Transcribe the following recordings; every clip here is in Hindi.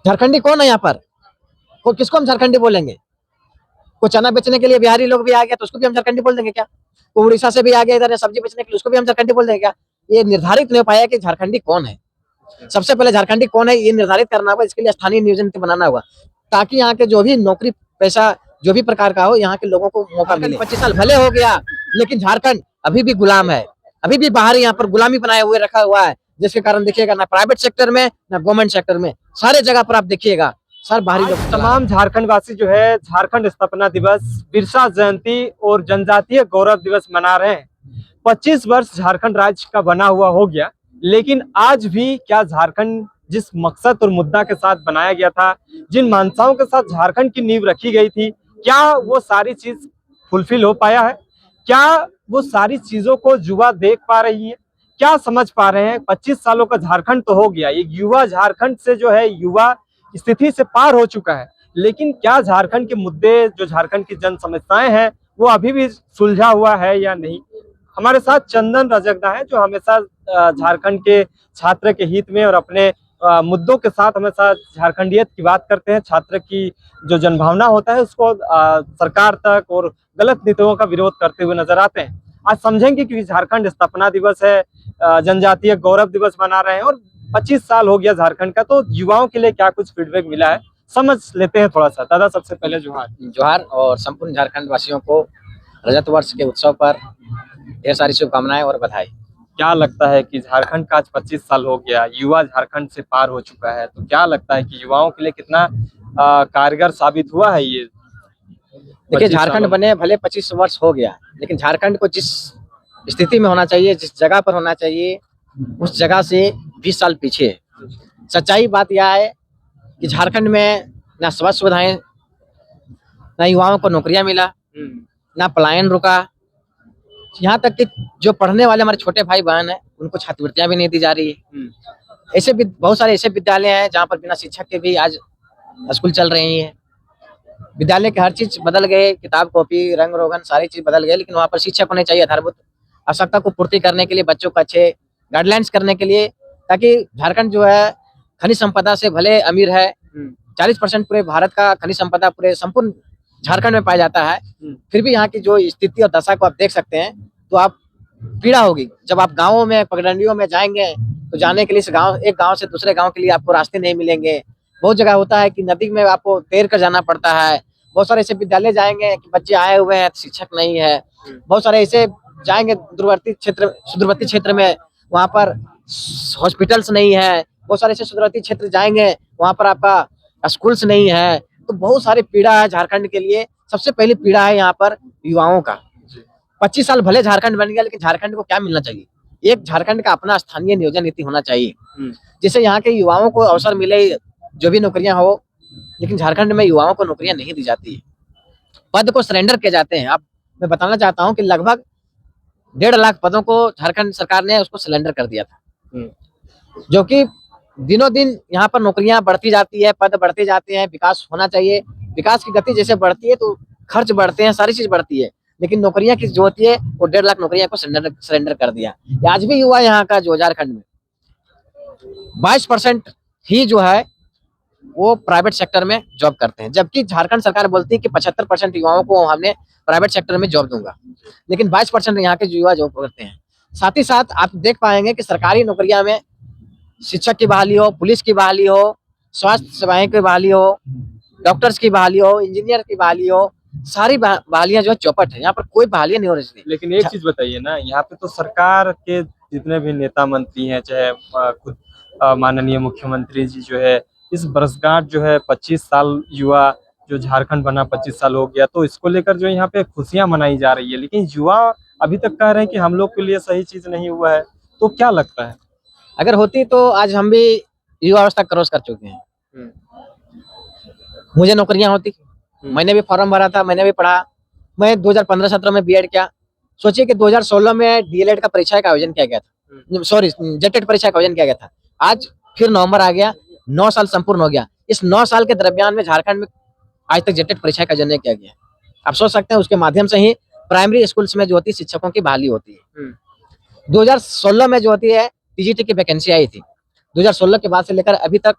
झारखंडी कौन है यहाँ पर? किसको हम झारखंडी बोलेंगे? कोई चना बेचने के लिए बिहारी लोग भी आ गया तो उसको भी हम झारखंडी बोल देंगे क्या? कोई उड़ीसा से भी आ गया इधर सब्जी बेचने के लिए, उसको भी हम झारखंडी बोल देंगे क्या? ये निर्धारित नहीं हो पाया कि झारखंडी कौन है। सबसे पहले झारखंडी कौन है ये निर्धारित करना होगा। इसके लिए स्थानीय नियोजन नीति बनाना होगा, ताकि यहाँ के जो भी नौकरी पैसा जो भी प्रकार का हो, यहाँ के लोगों को मौका मिले। 25 साल भले हो गया, लेकिन झारखंड अभी भी गुलाम है, अभी भी बाहर यहाँ पर गुलामी बनाए हुए रखा हुआ है, जिसके कारण देखिएगा ना प्राइवेट सेक्टर में ना गवर्नमेंट सेक्टर में, सारे जगह पर आप देखिएगा सर बाहरी लोग। तमाम झारखंड वासी जो है झारखंड स्थापना दिवस, बिरसा जयंती और जनजातीय गौरव दिवस मना रहे हैं। 25 वर्ष झारखंड राज्य का बना हुआ हो गया, लेकिन आज भी क्या झारखंड जिस मकसद और मुद्दा के साथ बनाया गया था, जिन मानसाओं के साथ झारखंड की नींव रखी गई थी, क्या वो सारी चीज फुलफिल हो पाया है? क्या वो सारी चीजों को युवा देख पा रही है? क्या समझ पा रहे हैं? 25 सालों का झारखंड तो हो गया, एक युवा झारखंड से जो है युवा स्थिति से पार हो चुका है, लेकिन क्या झारखंड के मुद्दे, जो झारखंड की जन समस्याएं हैं, वो अभी भी सुलझा हुआ है या नहीं? हमारे साथ चंदन रजगदा है, जो हमेशा झारखंड के छात्र के हित में और अपने मुद्दों के साथ हमेशा झारखंडियत की बात करते हैं। छात्र की जो जनभावना होता है उसको सरकार तक और गलत नीतियों का विरोध करते हुए नजर आते हैं। आज समझेंगे कि झारखंड स्थापना दिवस है, जनजातीय गौरव दिवस मना रहे हैं और 25 साल हो गया झारखंड का, तो युवाओं के लिए क्या कुछ फीडबैक मिला है समझ लेते हैं थोड़ा सा। दादा सबसे पहले जोहार और संपूर्ण झारखंड वासियों को रजत वर्ष के उत्सव पर ढेर सारी शुभकामनाएं और बधाई। क्या लगता है कि झारखंड का आज 25 साल हो गया, युवा झारखंड से पार हो चुका है, तो क्या लगता है कि युवाओं के लिए कितना कारगर साबित हुआ है ये? देखिए, झारखंड बने भले 25 वर्ष हो गया, लेकिन झारखंड को जिस स्थिति में होना चाहिए, जिस जगह पर होना चाहिए, उस जगह से 20 साल पीछे है। सच्चाई बात यह है कि झारखंड में ना स्वास्थ्य सुविधाएं, ना युवाओं को नौकरियां मिला, ना पलायन रुका, यहाँ तक कि जो पढ़ने वाले हमारे छोटे भाई बहन हैं उनको छात्रवृत्तियां भी नहीं दी जा रही है। ऐसे भी बहुत सारे ऐसे विद्यालय हैं जहाँ पर बिना शिक्षक के भी आज स्कूल चल रही है। विद्यालय के हर चीज बदल गए, किताब कॉपी रंग रोगन सारी चीज बदल गए, लेकिन वहाँ पर शिक्षक होने चाहिए आधारभूत आवश्यकता को पूर्ति करने के लिए, बच्चों को अच्छे गाइडलाइंस करने के लिए, ताकि झारखंड जो है खनिज संपदा से भले अमीर है, 40% पूरे भारत का खनिज संपदा पूरे संपूर्ण झारखंड में पाया जाता है, फिर भी यहाँ की जो स्थिति और दशा को आप देख सकते हैं तो आप पीड़ा होगी। जब आप गाँवों में पगडंडियों में जाएंगे तो जाने के लिए एक गाँव से दूसरे गाँव के लिए आपको रास्ते नहीं मिलेंगे। बहुत जगह होता है कि नदी में आपको तैर कर जाना पड़ता है। बहुत सारे ऐसे विद्यालय जाएंगे कि बच्चे आए हुए हैं, शिक्षक नहीं है। बहुत सारे ऐसे जाएंगे सुदूरवर्ती क्षेत्र में, वहाँ पर हॉस्पिटल्स नहीं है। बहुत सारे ऐसे सुदूरवर्ती क्षेत्र जाएंगे, वहाँ पर आपका स्कूल्स नहीं है। तो बहुत सारी पीड़ा है झारखंड के लिए। सबसे पहली पीड़ा है यहाँ पर युवाओं का। 25 साल भले झारखंड बन गया, लेकिन झारखंड को क्या मिलना चाहिए? एक झारखंड का अपना स्थानीय नियोजन नीति होना चाहिए, जिससे यहाँ के युवाओं को अवसर मिले, जो भी नौकरियां हो। लेकिन झारखंड में युवाओं को नौकरियां नहीं दी जाती है, पद को सरेंडर किए जाते हैं। अब मैं बताना चाहता हूं कि लगभग 1.5 लाख पदों को झारखंड सरकार ने उसको सिलेंडर कर दिया था, जो कि दिनों दिन यहाँ पर नौकरियां बढ़ती जाती है, पद बढ़ते जाते हैं। विकास होना चाहिए, विकास की गति जैसे बढ़ती है तो खर्च बढ़ते हैं, सारी चीज बढ़ती है, लेकिन नौकरियां की जो होती है वो 1.5 लाख नौकरियां को सरेंडर कर दिया। आज भी युवा यहाँ का जो झारखंड में 22% ही जो है वो प्राइवेट सेक्टर में जॉब करते हैं, जबकि झारखंड सरकार बोलती है कि 75% युवाओं को हमने प्राइवेट सेक्टर में जॉब दूंगा, लेकिन 22% यहाँ के युवा जॉब करते हैं। साथ ही साथ आप देख पाएंगे कि सरकारी नौकरियां में शिक्षक की बहाली हो, पुलिस की बहाली हो, स्वास्थ्य सेवाएं की बहाली हो, डॉक्टर्स की बहाली हो, इंजीनियर की बहाली हो, सारी बहालियां जो है चौपट है। यहाँ पर कोई बहालियां नहीं हो रही। लेकिन एक चीज बताइए ना, यहाँ पे तो सरकार के जितने भी नेता मंत्री हैं, चाहे खुद माननीय मुख्यमंत्री जी जो है, इस वर्षगांठ जो है 25 साल युवा जो झारखंड बना 25 साल हो गया, तो इसको लेकर जो यहाँ पे खुशियां मनाई जा रही है, लेकिन युवा अभी तक कह रहे हैं कि हम लोग के लिए सही चीज नहीं हुआ है। तो क्या लगता है, अगर होती तो आज हम भी युवा अवस्था क्रॉस कर चुके हैं। मुझे नौकरियां होती, मैंने भी फॉर्म भरा था, मैंने भी पढ़ा। मैं 2015-17 में बीएड किया। सोचिए कि 2016 में डीएलएड का परीक्षा का आयोजन किया गया था, सॉरी जेटेट परीक्षा का आयोजन किया गया था। आज फिर नवंबर आ गया, 9 साल संपूर्ण हो गया। इस 9 साल के दरमियान में झारखंड में आज तक जेटेट परीक्षा का आयोजन नहीं किया गया। आप सोच सकते हैं, उसके माध्यम से ही प्राइमरी स्कूल्स में जो होती है शिक्षकों की बहाली होती है। 2016 में जो होती है टीजीटी की वैकेंसी आई थी। 2016 के बाद से लेकर अभी तक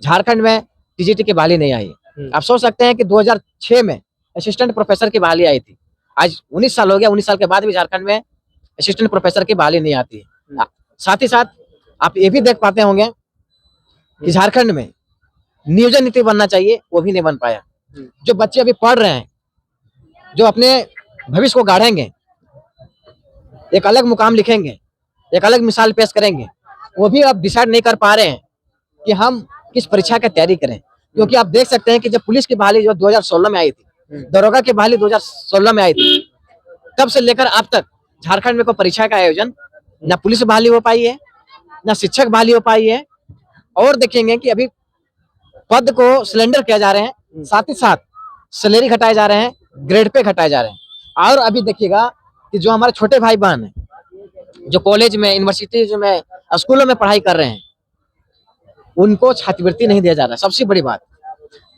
झारखंड में टीजीटी की बहाली नहीं आई। आप सोच सकते हैं कि 2006 में असिस्टेंट प्रोफेसर की बहाली आई थी। आज 19 साल हो गया, 19 साल के बाद भी झारखंड में असिस्टेंट प्रोफेसर की बहाली नहीं आती है। साथ ही साथ आप ये भी देख पाते होंगे कि झारखंड में नियोजन नीति बनना चाहिए, वो भी नहीं बन पाया। जो बच्चे अभी पढ़ रहे हैं, जो अपने भविष्य को गाढ़ेंगे, एक अलग मुकाम लिखेंगे, एक अलग मिसाल पेश करेंगे, वो भी अब डिसाइड नहीं कर पा रहे हैं कि हम किस परीक्षा की तैयारी करें। क्योंकि आप देख सकते हैं कि जब पुलिस की बहाली जो 2016 में आई थी, दरोगा की बहाली 2016 में आई थी, तब से लेकर अब तक झारखंड में कोई परीक्षा का आयोजन न पुलिस बहाली हो पाई है, न शिक्षक बहाली हो पाई है। और देखेंगे कि अभी पद को सिलेंडर किया जा रहे हैं, साथ ही साथ सैलरी घटाए जा रहे हैं, ग्रेड पे घटाए जा रहे हैं। और अभी देखिएगा कि जो हमारे छोटे भाई बहन हैं, जो कॉलेज में, यूनिवर्सिटीज में, स्कूलों में पढ़ाई कर रहे हैं, उनको छात्रवृत्ति नहीं दिया जा रहा है। सबसे बड़ी बात,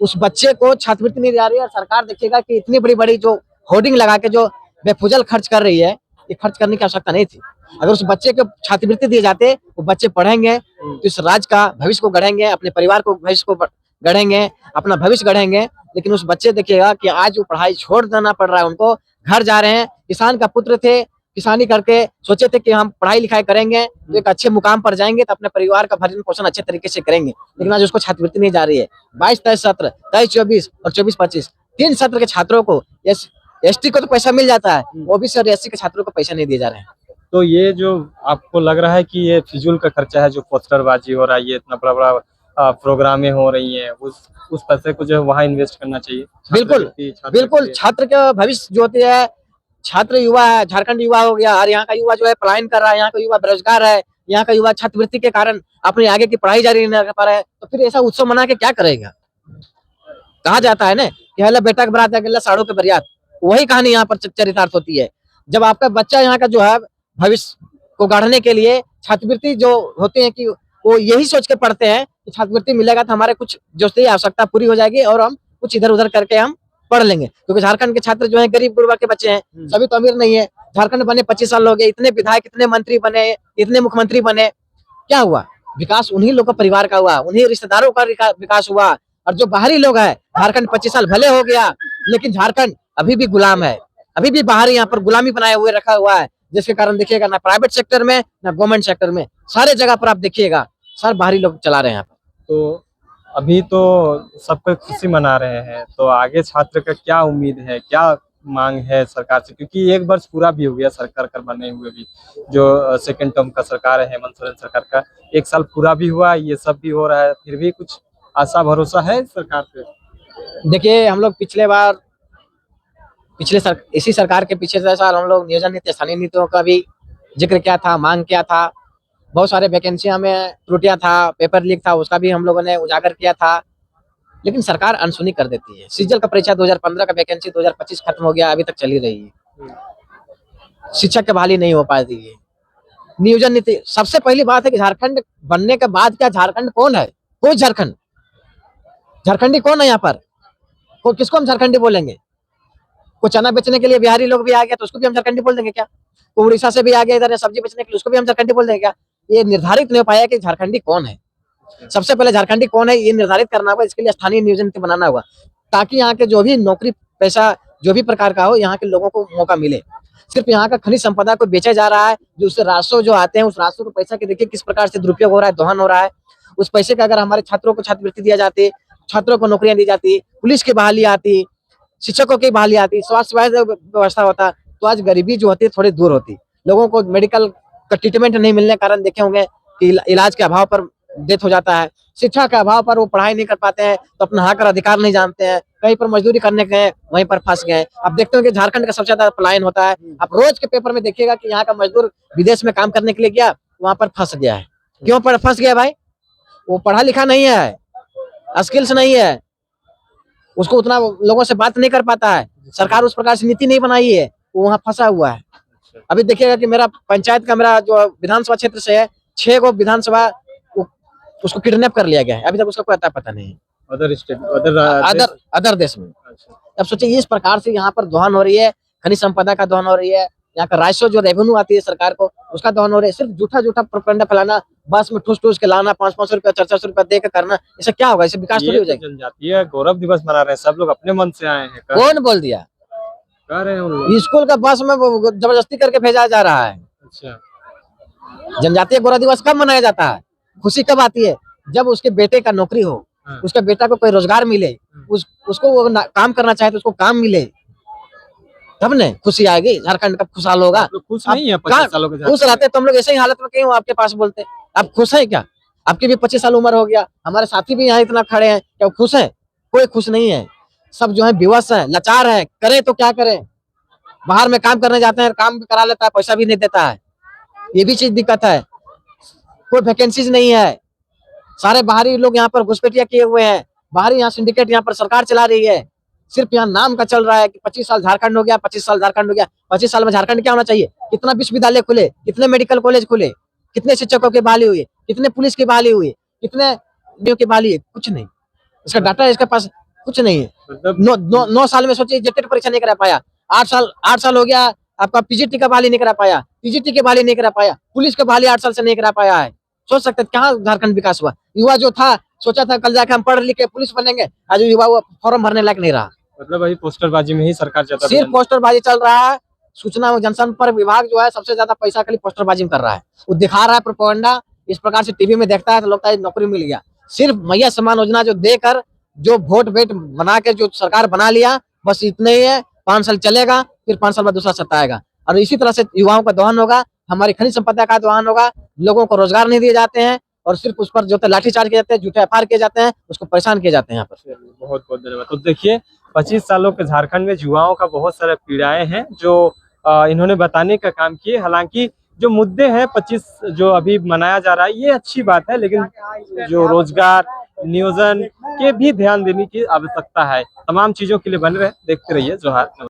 उस बच्चे को छात्रवृत्ति नहीं दी जा रही है। और सरकार देखिएगा कि इतनी बड़ी बड़ी जो होर्डिंग लगा के जो बेफुजल खर्च कर रही है, ये खर्च करने की आवश्यकता नहीं थी। अगर उस बच्चे को छात्रवृत्ति दिए जाते, वो बच्चे पढ़ेंगे तो इस राज्य का भविष्य को गढ़ेंगे, अपने परिवार को भविष्य को गढ़ेंगे, अपना भविष्य गढ़ेंगे। लेकिन उस बच्चे देखिएगा कि आज वो पढ़ाई छोड़ देना पड़ रहा है उनको, घर जा रहे हैं। किसान का पुत्र थे, किसानी करके सोचे थे कि हम पढ़ाई लिखाई करेंगे तो एक अच्छे मुकाम पर जाएंगे, तो अपने परिवार का भरण पोषण अच्छे तरीके से करेंगे। लेकिन आज उसको छात्रवृत्ति नहीं जा रही है। 22-23 सत्र, 23-24 और 24-25 3 सत्र के छात्रों को, एसटी को तो पैसा मिल जाता है, ओबीसी और एससी के छात्रों को पैसा नहीं दिए जा रहे हैं। तो ये जो आपको लग रहा है कि ये फिजूल का खर्चा है, जो पोस्टरबाजी हो रहा है, ये इतना बड़ा बड़ा प्रोग्रामें हो रही हैं, उस पैसे को जो है वहाँ इन्वेस्ट करना चाहिए। बिल्कुल बिल्कुल, छात्र का भविष्य जो होती है, छात्र युवा है, झारखंड युवा हो गया, और यहाँ का युवा जो है पलायन कर रहा है, यहाँ का युवा बेरोजगार है, यहाँ का युवा छात्रवृत्ति के कारण अपनी आगे की पढ़ाई जारी नहीं कर पा रहा है, तो फिर ऐसा उत्सव मना के क्या करेगा। कहा जाता है ना कि हल्ला बेटा के बरात अकेला साड़ों के बरियात, वही कहानी यहाँ पर चरितार्थ होती है। जब आपका बच्चा यहाँ का जो है भविष्य को गढ़ने के लिए छात्रवृत्ति जो होते हैं कि वो यही सोच के पढ़ते हैं कि छात्रवृत्ति मिलेगा तो हमारे कुछ जो आवश्यकता पूरी हो जाएगी और हम कुछ इधर उधर करके हम पढ़ लेंगे। क्योंकि झारखंड के छात्र जो है गरीब गुरबा के बच्चे हैं, सभी तो अमीर नहीं है। झारखंड बने 25 साल हो गए, इतने विधायक, इतने मंत्री बने, इतने मुख्यमंत्री बने, क्या हुआ? विकास उन्हीं लोगों का परिवार का हुआ, उन्हीं रिश्तेदारों का विकास हुआ। और जो बाहरी लोग हैं, झारखंड 25 साल भले हो गया, लेकिन झारखंड अभी भी गुलाम है, अभी भी बाहर यहाँ पर गुलामी बनाए हुए रखा हुआ है। जिसके कारण देखिएगा ना प्राइवेट सेक्टर में ना गवर्नमेंट सेक्टर में, सारे जगह पर आप देखिएगा सर बाहरी लोग चला रहे हैं यहाँ पर। तो अभी तो सब कोई खुशी मना रहे हैं, तो आगे छात्र का क्या उम्मीद है, क्या मांग है सरकार से? क्योंकि 1 वर्ष पूरा भी हो गया सरकार कर बने हुए भी, जो सेकंड टर्म का सरकार है हेमंत सोरेन सरकार का, 1 साल पूरा भी हुआ, ये सब भी हो रहा है, फिर भी कुछ आशा भरोसा है सरकार पे? देखिए, हम लोग इसी सरकार के पिछले साल हम लोग नियोजन नीति, स्थानीय नीतियों का भी जिक्र किया था, मांग किया था। बहुत सारे वैकेंसियां में त्रुटियां था, पेपर लीक था, उसका भी हम लोगों ने उजागर किया था। लेकिन सरकार अनसुनी कर देती है। सीजल का परीक्षा 2015 का वैकेंसी 2025 खत्म हो गया, अभी तक चली रही है। शिक्षक की बहाली नहीं हो पाती है। नियोजन नीति, सबसे पहली बात है कि झारखंड बनने के बाद क्या झारखंड कौन है? कोई झारखंडी कौन है यहाँ पर? किसको हम झारखंडी बोलेंगे? को चना बेचने के लिए बिहारी लोग भी आ गया तो उसको भी हम झारखंडी बोल देंगे क्या? को उड़ीसा से भी आ गया इधर सब्जी बेचने के लिए, उसको भी हम झारखंडी बोल देंगे क्या? ये निर्धारित नहीं हो पाया कि झारखंडी कौन है। सबसे पहले झारखंडी कौन है ये निर्धारित करना होगा। इसके लिए स्थानीय नियोजन नीति बनाना होगा, ताकि यहाँ के जो भी नौकरी पेशा जो भी प्रकार का हो, यहाँ के लोगों को मौका मिले। सिर्फ यहाँ का खनिज संपदा को बेचा जा रहा है, जो उससे राजस्व जो आते हैं, उस राजस्व को पैसा के देखिए किस प्रकार से दुरुपयोग हो रहा है, दोहन हो रहा है। उस पैसे का अगर हमारे छात्रों को छात्रवृत्ति दिया जाती, छात्रों को नौकरियां दी जाती, पुलिस की बहाली आती, शिक्षकों की बहाली आती, स्वास्थ्य व्यवस्था होता, तो आज गरीबी जो होती है थोड़ी दूर होती। लोगों को मेडिकल का ट्रीटमेंट नहीं मिलने के कारण देखे होंगे कि इलाज के अभाव पर डेथ हो जाता है। शिक्षा के अभाव पर वो पढ़ाई नहीं कर पाते हैं, तो अपना हक और अधिकार नहीं जानते हैं, कहीं पर मजदूरी करने गए वहीं पर फंस गए। अब देखते हो कि झारखंड का सबसे ज्यादा पलायन होता है। आप रोज के पेपर में देखिएगा कि यहाँ का मजदूर विदेश में काम करने के लिए गया, वहां पर फंस गया है। क्यों पर फंस गया भाई? वो पढ़ा लिखा नहीं है, स्किल्स नहीं है, उसको उतना लोगों से बात नहीं कर पाता है, सरकार उस प्रकार से नीति नहीं बनाई है, वो वहाँ फंसा हुआ है। अभी देखिएगा कि मेरा पंचायत का, मेरा जो विधानसभा क्षेत्र से है, 6 गो विधानसभा उसको किडनैप कर लिया गया है, अभी तक उसका कोई पता नहीं है। अदर देश में। अब सोचिए इस प्रकार से यहाँ पर दोहन हो रही है, खनिज संपदा का दोहन हो रही है, यहाँ का राजस्व जो रेवेन्यू आती है सरकार को, उसका दोहन हो रहा है। सिर्फ झूठा झूठा प्रोपेगेंडा फैलाना, बस में ठूस ठूस के लाना, 500-500 रुपया 400 रुपया दे के करना, इससे क्या होगा? इससे विकास थोड़ी ये हो तो जाएगी। जनजातीय गौरव दिवस मना रहे हैं, सब लोग अपने मन से आए हैं, कौन बोल दिया? कह रहे हैं उन लोग। स्कूल का बस में वो जबरदस्ती करके भेजा जा रहा है। अच्छा, जनजातीय गौरव दिवस कब मनाया जाता है? खुशी कब आती है? जब उसके बेटे का नौकरी हो, हाँ। उसके बेटा को कोई रोजगार मिले, उसको वो काम करना चाहे तो उसको काम मिले, तब ने खुशी आएगी। झारखंड कब खुशहाल होगा? आप लोग खुश नहीं है 50 सालों के खुश झारखंड रहते तो हम लोग ऐसे ही हालत में क्यों आपके पास बोलते? आप खुश हैं क्या? आपकी भी 25 साल उम्र हो गया, हमारे साथी भी यहाँ इतना खड़े हैं, क्या वो खुश है? कोई खुश नहीं है। सब जो है विवश है, लाचार है। करें तो क्या करें? बाहर में काम करने जाते हैं, काम भी करा लेता है, पैसा भी नहीं देता है। ये भी चीज दिक्कत है। कोई वैकेंसीज नहीं है। सारे बाहरी लोग यहाँ पर घुसपैठिया किए हुए हैं। बाहरी यहाँ सिंडिकेट यहाँ पर सरकार चला रही है। सिर्फ यहाँ नाम का चल रहा है कि 25 साल झारखंड हो गया, 25 साल झारखंड हो गया। 25 साल में झारखंड क्या होना चाहिए? कितना विश्वविद्यालय खुले, कितने मेडिकल कॉलेज खुले, कितने शिक्षकों की बहाली हुई, कितने पुलिस की बहाली हुई, कितने की बहाली है? कुछ नहीं। इसका डाटा इसके पास कुछ नहीं है। मतलब 9 साल में सोचिए जेटेट परीक्षा नहीं करा पाया। 8 साल हो गया आपका पीजीटी का बहाली नहीं करा पाया, पीजीटी के बहाली नहीं करा पाया, पुलिस का बहाली 8 साल से नहीं करा पाया है। सोच सकते हैं कहाँ झारखंड विकास हुआ? युवा जो था सोचा था कल जाकर हम पढ़ लिख के पुलिस बनेंगे, आज युवा वो फॉर्म भरने लायक नहीं रहा। मतलब वही पोस्टरबाजी में ही सरकार चलता सिर्फ पोस्टरबाजी चल रहा है। सूचना एवं जनसंपर्क विभाग जो है सबसे ज्यादा पैसा खाली पोस्टरबाजी में कर रहा है। वो दिखा रहा है प्रोपेगेंडा, इस प्रकार से टीवी में देखता है तो लगता है नौकरी मिल गया। सिर्फ मैया सम्मान योजना जो देकर, जो वोट वेट बना के जो सरकार बना लिया, बस इतने ही है। 5 साल चलेगा, फिर 5 साल बाद दूसरा सत्ता आएगा और इसी तरह से युवाओं का दोहन होगा, हमारी खनिज संपदा का दोहन होगा। लोगों को रोजगार नहीं दिए जाते हैं और सिर्फ उस पर जो लाठीचार्ज किए जाते हैं, झूठे एफआईआर किए जाते हैं, उसको परेशान किए जाते हैं यहाँ पर। बहुत बहुत धन्यवाद। तो देखिए 25 सालों के झारखंड में युवाओं का बहुत सारा पीड़ाएं हैं जो इन्होंने बताने का काम किए। हालांकि जो मुद्दे हैं 25 जो अभी मनाया जा रहा है ये अच्छी बात है, लेकिन जो रोजगार नियोजन के भी ध्यान देने की आवश्यकता है। तमाम चीजों के लिए बने रहे, देखते रहिए जोहार।